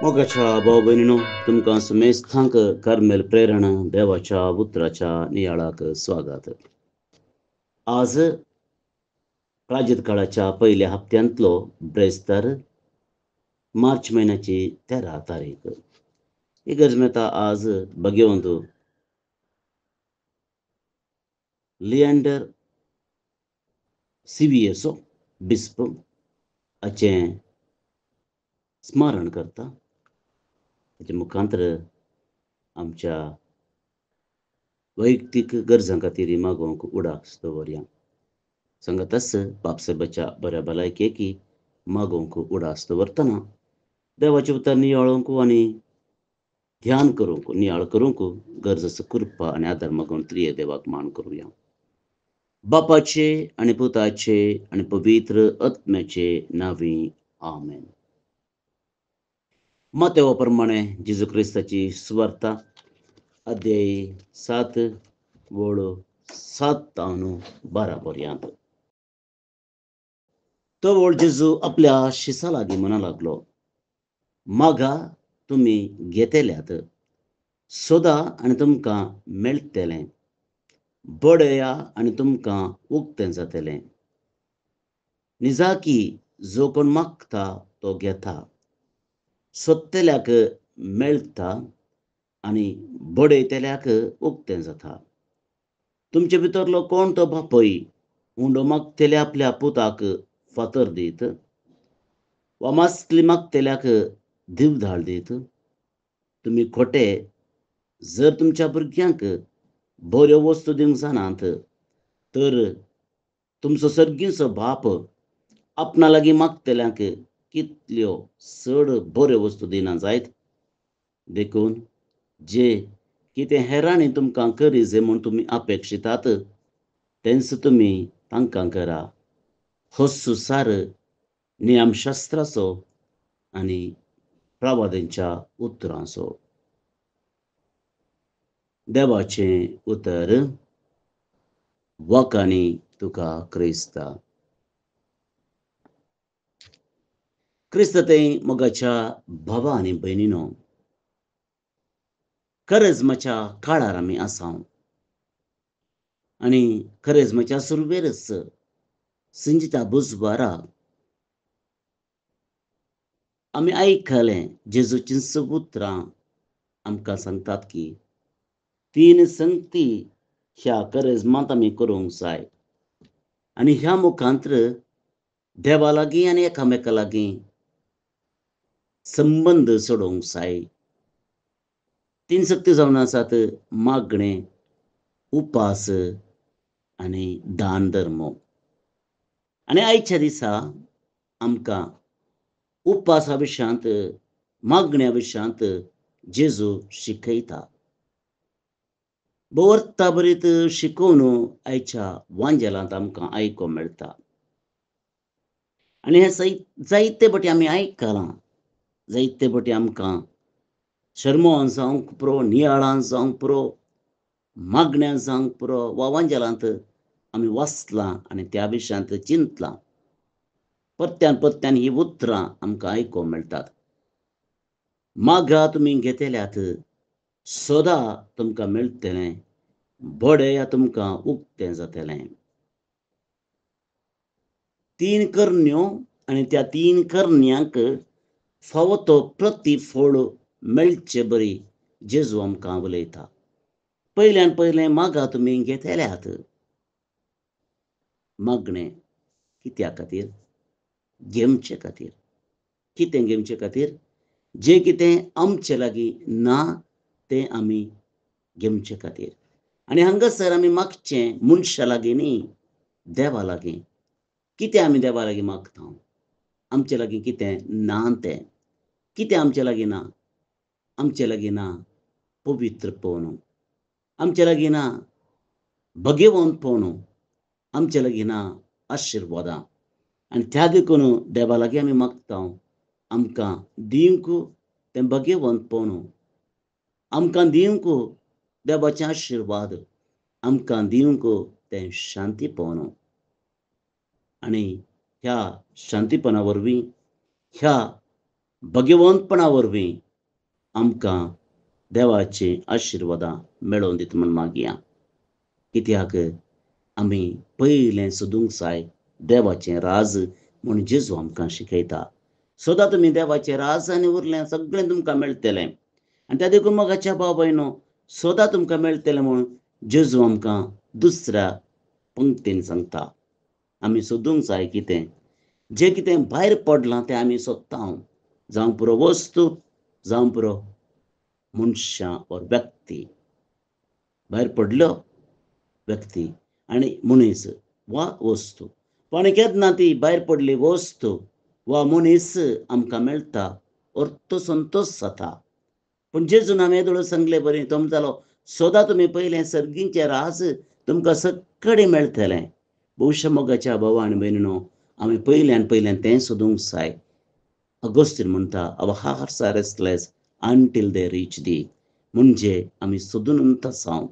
मोगाच्या भाऊ बहिणीनो, तुमकां सुमेस्थांक कार्मेल प्रेरणा देवाच्या उतराच्या नियाळाक स्वागत. आज प्राचित काळाच्या पहिल्या हप्त्यांतलो ब्रेस्तर मार्च महिन्याची 13 तारीख. इगर्ज मेता आज भगवंत लिएंडर सिवियसो बिस्प हाचें स्मरण करता. ताचे मुखांतर आमच्या वैयक्तीक गरजां खातीर मागोवंक उडास दवरया. सांगातच बापसाहेबाच्या बऱ्या भलायकेकी मागोवंक उडास दवरतना देवाचे उतर नियाळोवंक आनी ध्यान करूंक नियाळ करूंक गरज कृपा आनी आदार मागून त्रिये देवाक मान करूया. बापाचे आनी पुताचे आनी पवित्र आत्म्याचे नांवी आमेन. मातेवा प्रमाणे जेजू क्रिस्ताची सुवार्ता अध्याय 7 वळ 7 तावन 12 पर्यंत. तो वळ जेजू आपल्या शिसा लागीं म्हणा लागलो, मागा तुमी घेतेल्यात, सोदा आनी तुमकां मेळटलें, बडया आनी तुमकां उक्तें जातलें. निजाकी जो कोण मागता तो घेता, सोदतेल्याक मेळटा आनी बडयतेल्याक उक्तें जाता. तुमचे भितरलो कोण तो बापय हुंडो मागतेल्या आपल्या पुताक फातर दीत, वा मासली मागतेल्याक दिवधाळ दीत? तुमी खोटे जर तुमच्या भुरग्यांक बऱ्यो वस्तू दिवंक जाणात, तर तुमचो सर्गीचो बाप आपणा लागीं मागतेल्यांक कितल्यो चड बऱ्यो वस्तू दिना जायत. देखून जे कितें हेरांनी तुमकां करीजे म्हूण तुमी अपेक्षितात, तेंच तुमी तांकां करा. होसुसार नियमशास्त्राचो आनी प्रवाद्यांच्या उतरांचो. देवाचें उतर. वकानी तुका क्रिस्ता. क्रिस्ततें मोगाच्या भावा आनी भयणीनो, करेजमाच्या काळार आमी आसां आनी करेजमाच्या सुरवेरच संजिता बुजवारा आमी आयकलें जेजूचीं उतरां आमकां सांगतात की 3 संगती ह्या करेजमांत आमी करूंक जाय आनी ह्या मुखांतर देवा लागीं आनी एकामेका लागीं संबंद सोडूंक जाय. 3 सक्ती जावन आसात: मागणें, उपास आनी दान धर्म. आनी आयच्या दिसा आमकां उपासा विशयांत, मागण्या विशयांत जेजू शिकयता. बवर्ता बरीत शिकोवन आयच्या वांजेलांत आमकां आयको मेळटा. आनी हे जायते फावटी आमी आयकलां, जायते फावटी आमकां शर्मोन जावंक पुरो, नियाळां जावंक पुरो, मागण्या जावंक पुरो वा वांजेलांत आमी वाचलां आनी त्या विशयांत चिंतलां. परत्यान परत्यान ही उतरां आमकां आयको मेळटात. मागा तुमी घेतेल्यात, सोदा तुमकां मेळटलें, बडया तुमकां उक्तें जातलें. 3 करण्यो आनी त्या 3 करण्यांक फावो तो प्रतिफळ मेळचे बरी जेजू आमकां उलयता. पयल्यान पयलें मागा तुमी घेतेल्यात. मागणें कित्या खातीर? घेवचे खातीर. कितें घेवचे खातीर? जें कितें आमचे लागीं ना तें आमी घेवचे खातीर. आनी हांगासर आमी मागचें मनशा लागीं न्ही, देवा लागीं. कितें आमी देवा लागीं मागता? आमचे लागीं कितें ना तें. कितें आमचे लागीं ना? आमचे लागीं ना पवित्रपण, आमचे लागीं ना भगवंतपण, आमचे लागीं ना आशिर्वादां. आनी त्या देखून देवा लागीं आमी मागता आमकां दिवंक तें भगवंतपण, आमकां दिवंक देवाचे आशिर्वाद, आमकां दिवंक तें शांतीपण. आनी ह्या शांतीपणा वरवीं, ह्या भगवंतपणा वरवीं आमकां देवाचे आशिर्वादां मेळोवन दिता म्हण मागया. कित्याक आमी पयलें सोदूंक जाय देवाचें राज म्हूण जेजू आमकां शिकयता. सदां तुमी देवाचें राज आनी उरलें सगळें तुमकां मेळटलें. आनी त्या देखून मोगाच्या भाव भयणो, सदां तुमकां मेळटलें म्हूण जेजू आमकां दुसऱ्या पंक्तीन सांगता. आमी सोदूंक जाय कितें, जें कितें भायर पडलां तें आमी सोदता. जावं पुरो वस्तू, जावं पुरो मनशां और व्यक्ती. भायर पडल्यो व्यक्ती आनी मनीस वा वस्तू. पण केन्ना ती भायर पडली वस्तू वा मनीस आमकां मेळटा और तो संतोश जाता. पूण जेजून हांवें येदोळ सांगलें बरें, तो म्हणटालो सदां तुमी पयलें सर्गीचें राज तुमकां सगळें मेळटलें. भविश्य मोगाच्या भाव आनी भयणीनो, आमी पयल्यान तें सोदूंक जाय. अगोस्तीन म्हणटा, our hearts are restless until they reach thee. म्हणजे आमी सोदून आसां.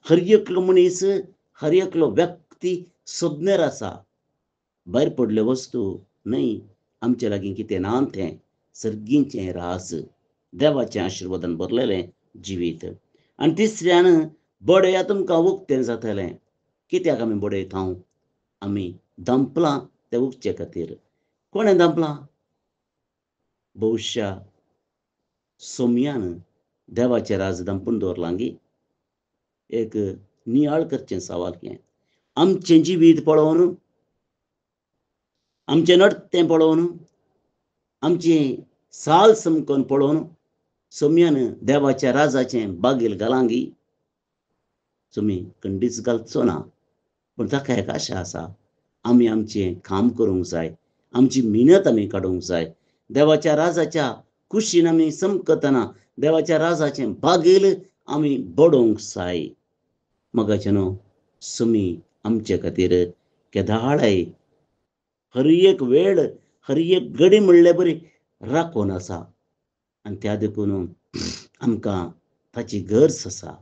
हर एकलो मनीस, हर एकलो व्यक्ती सोदनेर आसा. भायर पडल्यो वस्तू न्हय, आमचे लागीं कितें ना तें सर्गीचें राज, देवाचें आशिर्वादान भरलेलें जिवीत. आनी तिसऱ्यान, बडया तुमकां उक्तें जातलें. कित्याक आमी बडयता? आमी दंपलां तें उकचे खातीर. कोणें दंपलां? भविश्या सोमयान देवाचें राज दंपून दवरलां गी. एक नियाळ करचें सवाल हें. आमचें जिवीत पळोवन, आमचें नडतें पळोवन, आमची साल समकोन पळोवन सोमयान देवाच्या राजाचें बागील घालां गी. तुमी खंडीच घालचो ना. पूण ताका एक आशा आसा. आमी आमचें काम करूंक जाय, आमची मेहनत आमी काडूंक जाय. देवाच्या राजाच्या कुशीन आमी समकतना देवाच्या राजाचें बागील आमी बडोवंक जाय. मोगाचेनो, तुमी आमचे खातीर केदाळाय हर एक वेळ, हर एक घडी म्हणल्यार बरी राखून आसा. आनी त्या देखून आमकां ताची गरज आसा.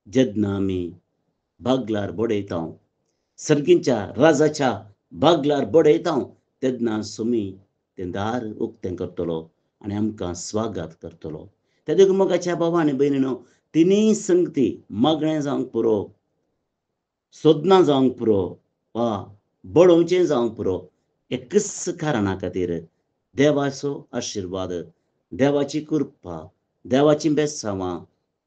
जेन्ना आमी बागलार बडयता, सर्गीच्या राजाच्या बागलार बडयता, तेन्ना तुमी तें दार उक्तें करतलो आनी आमकां स्वागत करतलो. त्या देखून मोगाच्या भाव आनी भयणीनो, तिनूय संगती मागणें जावंक पुरो, सोदना जावंक पुरो वा बडोवचें जावंक पुरो, एकच कारणा खातीर देवाचो आशिर्वाद, देवाची कृपा, देवाची बेसांवां,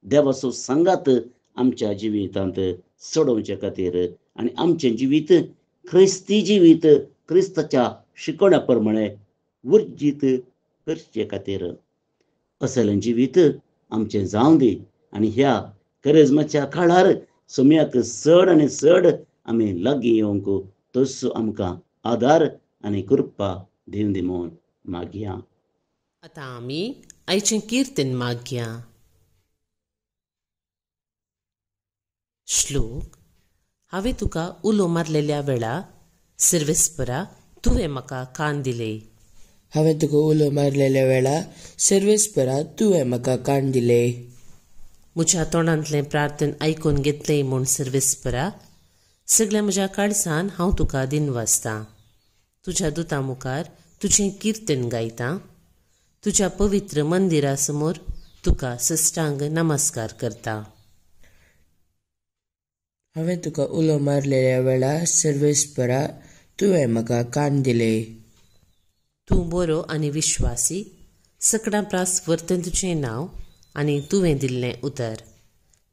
देवाचो सांगात आमच्या जिवितांत सोडोवचे खातीर आनी आमचें जिवीत ख्रिस्ती जिवीत, क्रिस्ताच्या शिकवण्या प्रमाणे उर्जीत करचे खातीर असलें जिवीत आमचें जावं दी. आनी ह्या करिज्माच्या काळार सोमयाक चड आनी चड आमी लागीं येवंक तोच आमकां आदार आनी कृपा दिवन दी म्हूण मागया. आतां आमी आयचें किर्तन मागया. श्लोक. हांवें तुका उलो मारलेल्या वेळा सर्वेस्परा तुवें म्हाका कान दिले. हांवें तुका उलो मारलेल्या वेळा सर्वेस्परा तुवें म्हाका कान दिले. म्हज्या तोंडांतलें प्रार्थन आयकून घेतलें म्हूण सर्वेस्परा, सगळ्या म्हज्या काळजान हांव तुका दिनवासतां. तुज्या दुतां मुखार तुजें किर्तन गायतां. तुज्या पवित्र मंदिरा समोर तुका सश्टांग नमस्कार करता. हांवें तुका उलो मारलेल्या वेळा सर्वेस्परा तुवें म्हाका कान दिले. तूं बरो आनी विश्वासी, सकडां प्रास वर्तन तुजें नांव आनी तुवें दिल्लें उतर.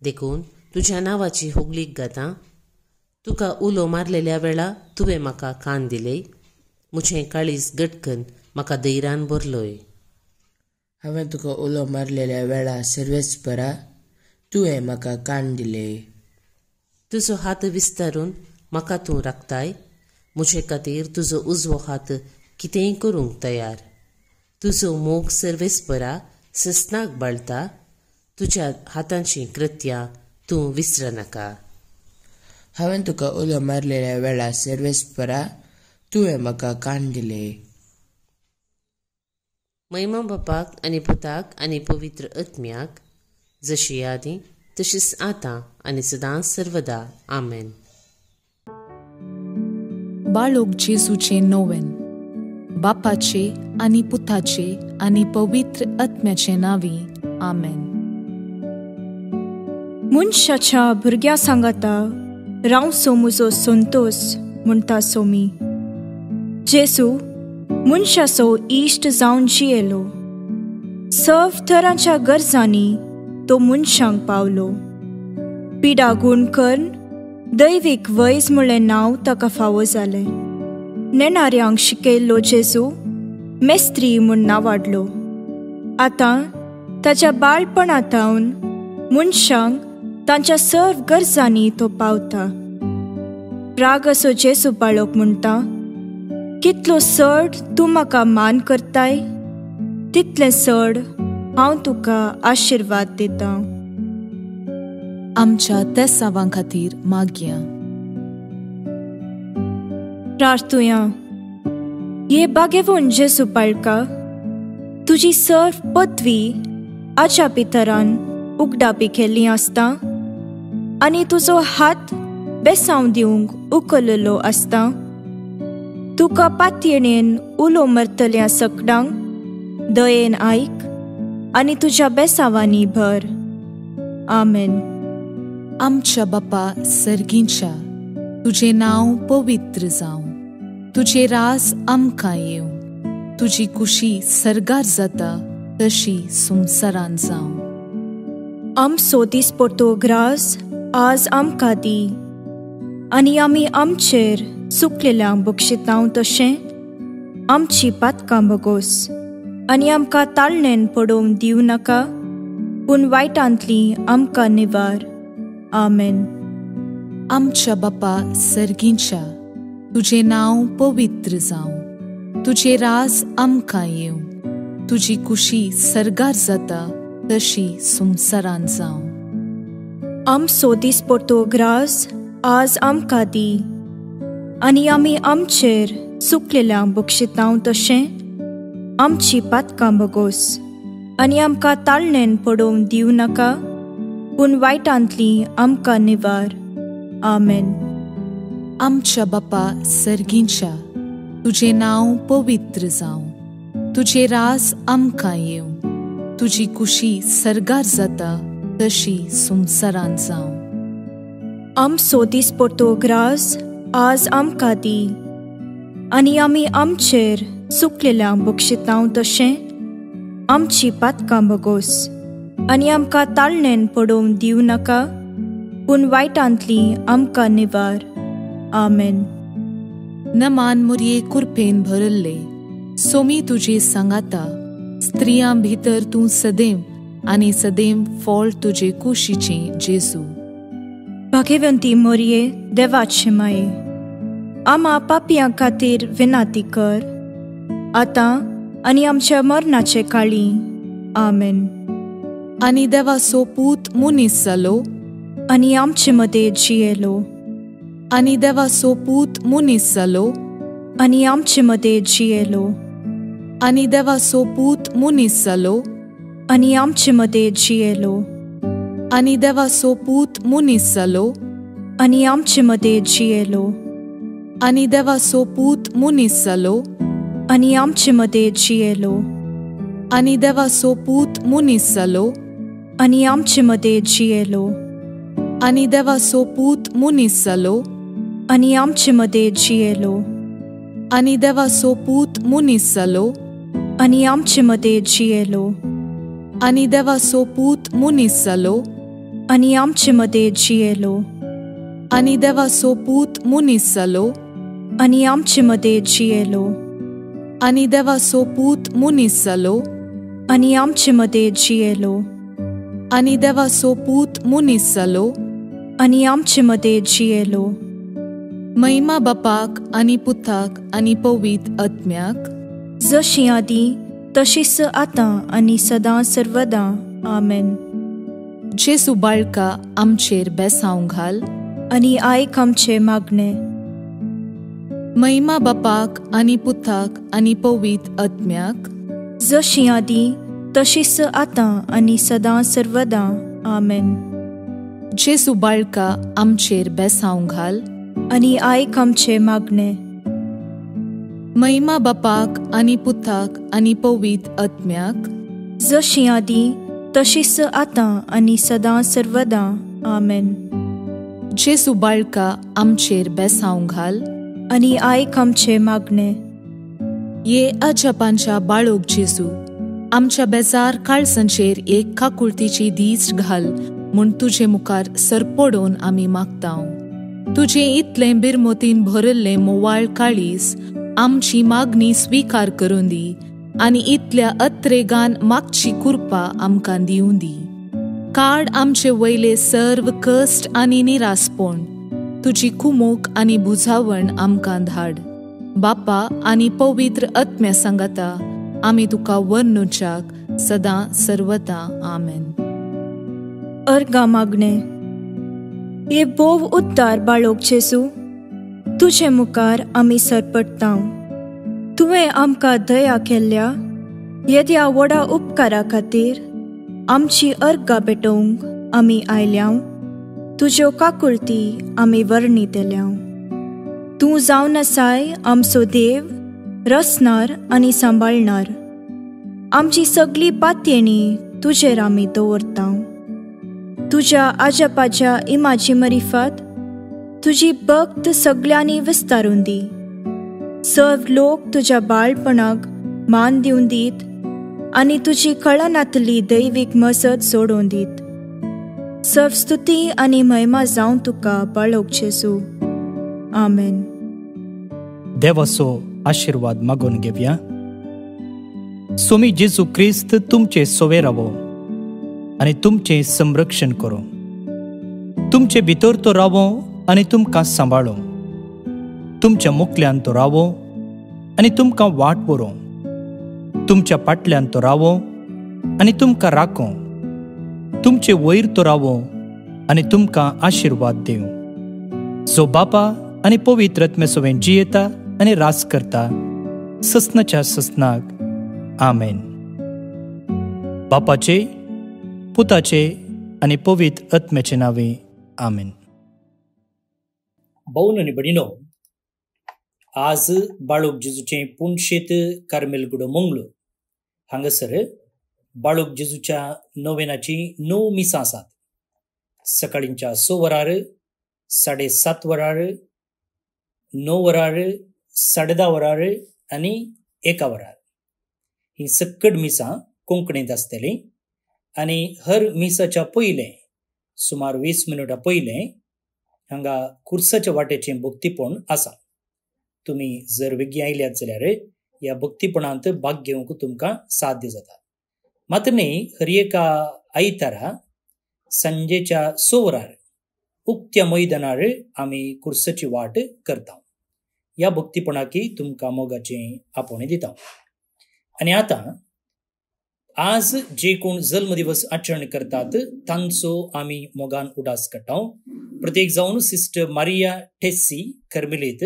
देखून तुज्या नांवाची होगलीक घातां. तुका उलो मारलेल्या वेळा तुवें म्हाका कान दिले. म्हजें काळीज गटकन म्हाका धैर्यान भरलोय. हांवें तुका उलो मारलेल्या वेळा सर्वेस्परा तुवें म्हाका कान दिले. तुजो हात विस्तारून म्हाका तूं राखताय. म्हजे खातीर तुजो उजवो हात कितेंय करूंक तयार. तुजो मोग सर्वेस्परा सस्नाक बाळटा. तुज्या हातांचीं कृत्यां तूं विसरनाका. हांवें तुका उलो मारलेल्या वेळा सर्वेस्परा तुवें म्हाका कान दिले. महिमा बापाक आनी पुताक आनी पवित्र आत्म्याक, जशी आदी तशीच आतां आनी सदांच सर्वदा. आमेन. बाळोक जेजूचें नोवेन. बापाचे आनी पुताचे आनी पवित्र आत्म्याचे नांवी आमेन. मनशाच्या भुरग्या सांगाता रावसो म्हजो संतोष म्हणटा सोमी. जेसू मनशाचो इश्ट जावन जियेलो. सर्व तरांच्या गरजांनी तो मनशांक पावलो. पिडा गूण करून दैवीक वैज म्हणलें नांव ताका फावो जालें. नेणाऱ्यांक शिकयल्लो जेजू मेस्त्री म्हूण नांवाडलो. आतां ताच्या बाळपणांतावन मनशांक तांच्या सर्व गरजांनी तो पावता. राग असो जेजू बाळक म्हणटा, कितलो चड तूं म्हाका मान करताय, तितलें चड हांव तुका आशिर्वाद दितां. आमच्या तेसावां खातीर मागया. प्रार्थुया. ये बागेवून जेजू बाळका, तुजी सर्व पदवी आच्या पितरान उगडापी केल्ली आसता आनी तुजो हात बेसांव दिवंक उखललो आसता. तुका पातयेणेन उलो मरतल्या सकडांक दयेन आयक आनी तुज्या बेसावांनी भर. आमेन. आमच्या बापा सर्गींच्या, तुझे नांव पवित्र जावं. तुझे रास आमकां येवं. तुजी कुशी सरगार जाता तशी संवसारांत जावं. आमचो दिसपट्टो ग्रास आज आमकां दी आनी आमी आमचेर चुकलेल्यांक बक्षितांव तशें आमची पातकां बगोस आनी आमकां ताळणेन पडोवंक दिवं नाका, पूण वायटांतली आमकां निवार. आमेन. आमच्या बापा सर्गींच्या, तुझे नांव पवित्र जावं. तुझे रास आमकां येवं. तुजी कुशी सरगार जाता तशी संवसारांत जावं. आमचो दिसपट्टो ग्रास आज आमकां दी आनी आमी आमचेर चुकलेल्यांक बक्षितांव तशें आमची पातकां बगोस आनी आमकां ताळणेन पडोवंक दिवं नाका, पूण वायटांतली आमकां निवार. आमेन. आमच्या बापा सर्गींच्या, तुझे नांव पवित्र जावं. तुझे रास आमकां येवं. तुजी कुशी सरगार जाता तशी संवसारांत जावं. आमचो दिसपट्टो ग्रास आज आमकां दी आनी आमी आमचेर चुकलेल्यांक बक्षितांव तशें आमची पातकां बगोस आनी आमकां ताळणेन पडोवंक दिवं नाका, पूण वायटांतली आमकां निवार. आमेन. नमान मुरये कुरपेन भरल्ले, सोमी तुजे सांगाता. स्त्रियां भितर तूं सदैव आनी सदैव फळ तुजे कुशीचें जेजू. भाग्यवंती मोरये, देवाचे माये, आम्हा पापियां खातीर विनाती कर, आतां आनी आमच्या मरणाचे काळी. आमेन. आनी देवाचो पूत मुनीस जालो आनी आमचे मदें जियेलो. आनी देवाचो पूत मुनीस जालो आनी आमचे मदें जियेलो. आनी देवाचो पूत मुनीस जालो आनी आमचे मदें जियेलो. आनी देवाचो पूत मुनीस जालो आनी आमचे मदें जियेलो. आनी देवाचो पूत मुनीस जालो आनी आमचे मदें जियेलो. आनी देवाचो पूत मुनीस जालो आनी आमचे मदें जियेलो. आनी देवाचो पूत मुनीस जालो आनी आमचे मदें जियेलो. आनी देवाचो पूत मुनीस जालो आनी आमचे मदें जियेलो. आनी देवाचो पूत मुनीस जालो आनी आमचे मदें जियेलो. आनी देवाचो पूत मुनीस जालो आनी आमचे मदें जियेलो. आनी देवाचो पूत मुनीस जालो आनी आमचे मदें जियेलो. आनी देवाचो पूत मुनीस जालो आनी आमचे मदें जियेलो. महिमा बापाक आनी पुताक आनी पवित्र आत्म्याक, जशी आदी तशीच आतां आनी सदां सर्वदां. आमेन. जेजू बाळका आमचेर बेसांव घाल आनी आयक आमचे मागणे. महिमा बापाक आनी पुताक आनी पवित्र आत्म्याक, जशी आदी तशीच आतां आनी सदां सर्वदां. आमेन. जेजू बाळका आमचेर बेसांव घाल आनी आयक आमचे मागणे. महिमा बापाक आनी पुताक आनी पवित्र आत्म्याक, जशी आदी तशीच आतां आनी सदां सर्वदां आमेन. जेसू बाळका आमचेर बेसांव घाल, आनी आयक आमचे मागणे. ये अजापांच्या बाळोक जेसू, आमच्या बेजार काळजांचेर एक काकुळतीची दीस घाल म्हूण तुजे मुखार सरपडून आमी मागतांव. तुजे इतले बिरमोतीन भरल्ले मोवाळ काळीस आमची मागणी स्वीकार करून दी आनी इतल्या अत्रेगान मागची कृपा आमकां दिवूं दी. काड आमचे वयले सर्व कश्ट आनी निरासपण, तुजी कुमूक आनी बुजावण आमकां धाड. बापा आनी पवित्र आत्म्या सांगाता आमी तुका वर्णुच्याक सदां सर्वदां आमेन. अर्गा मागणे. ये बोव उद्दार बाळोक जेसू, तुजे मुखार आमी सरपडटांव. तुवें आमकां दया केल्ल्या येद्या व्हडा उपकारा खातीर आमची अर्गां पेटोवंक आमी आयल्याव. तुज्यो काकुळटी आमी वर्णितल्याव. तूं जावन आसाय आमचो देव, रचणार आनी सांबाळणार. आमची सगळी पातयेणी तुजेर आमी दवरतांव. तुज्या आजापाच्या इमाची मरिफात तुजी भक्त सगळ्यांनी विस्तारून दी. सर्व लोक तुज्या बाळपणाक मान दिवन दीत आनी तुजी कळनातली दैवीक मजत सोडून दीत. सर्व स्तुती आनी महिमा जावं तुका बाळोक जेसू. आमेन. देवाचो आशीर्वाद मागून घेवया. स्वामी जेजू क्रिस्त तुमचे सोवे रावो आनी तुमचे संरक्षण करो. तुमचे भितर तो रावो आनी तुमकां सांबाळो. तुमच्या मुखल्यान तो रावो आनी तुमकां वाट बरो. तुमच्या फाटल्यान तो रावो आनी तुमकां राखो. तुमचे वयर तो रावो आनी तुमकां आशीर्वाद दिवं. जो बापा आनी पवित्र आत्म्या सोबेन जियेता आनी रास करता ससनाच्या ससनाक. आमेन. बापाचे, पुताचे आनी पवित्र आत्म्याचे नावे. आमेन. भाऊन आनी भयणीनो, आज बाळोक जेजूचे पुणशेत कार्मेलगुडो मंगळूर हांगासर बाळोक जेजूच्या नोवेनाची 9 मिसां आसात. सकाळींच्या 6 वरार, 7:30 वरार, 9 वरार, 10:30 वरार आनी 1 वरार. ही सक्कड मिसां कोंकणींत आसतली आनी हर मिसाच्या पयलें सुमार 20 मिनटां पयलें हांगा खुर्साच्या वाटेचें भक्तीपण आसा. तुमी जर बेगीन आयल्यात जाल्यार ह्या भक्तीपणांत भाग घेवंक तुमकां साध्य जाता. मात्र न्ही, हर एका आयतारा सांजेच्या 6 वरार उक्त्या मैदानार आमी खुर्साची वाट करता. ह्या भक्तीपणाकी तुमकां मोगाचें आपोवणें दिता. आनी आतां आज जे कोण जल्म दिवस आचरण करतात तांचो आमी मोगान उडास काडटा. प्रत्येक जावन सिस्टर मारिया टेस्सी कर्मिलीत,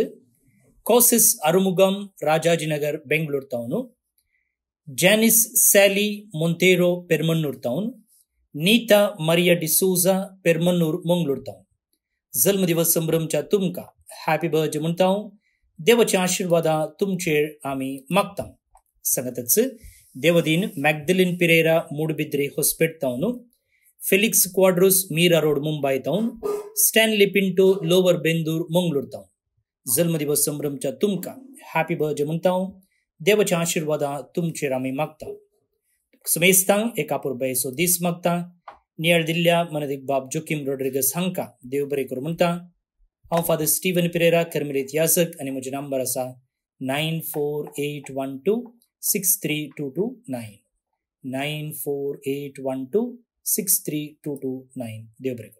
कॉसिस Arumugam Rajajinagar Bengaluru town, Janice Sally Monteiro Permannur town, Neeta Maria D'Souza Permannur Mangaluru town. जल्म दिवस संभ्रमच्या तुमकां हॅपी बर्थडे म्हणटा. देवाचे आशीर्वादा तुमचेर आमी मागता. सांगतच देवदीन Magdalene Pereira Moodbidri hospital town, Felix Quadros Mira road Mumbai town, Stanley Pinto lower Bendur Mangaluru town. जन्मदिवस संभ्रमच्या तुमकां हॅपी बर्थडे म्हणटा. देवाच्या आशीर्वादा तुमचेर आमी मागता. समेस्तांक एका पुरबायेचो दीस मागता. नियाळ दिल्ल्या मनदीक बाब जोकीम रॉड्रिगस हांकां देव बरें करूं म्हणटा. हांव फादर स्टीवन पिरेरा कर्मिलीत याजक आनी म्हजे नंबर आसा 9481263229 9481263229. देव बरें करूं.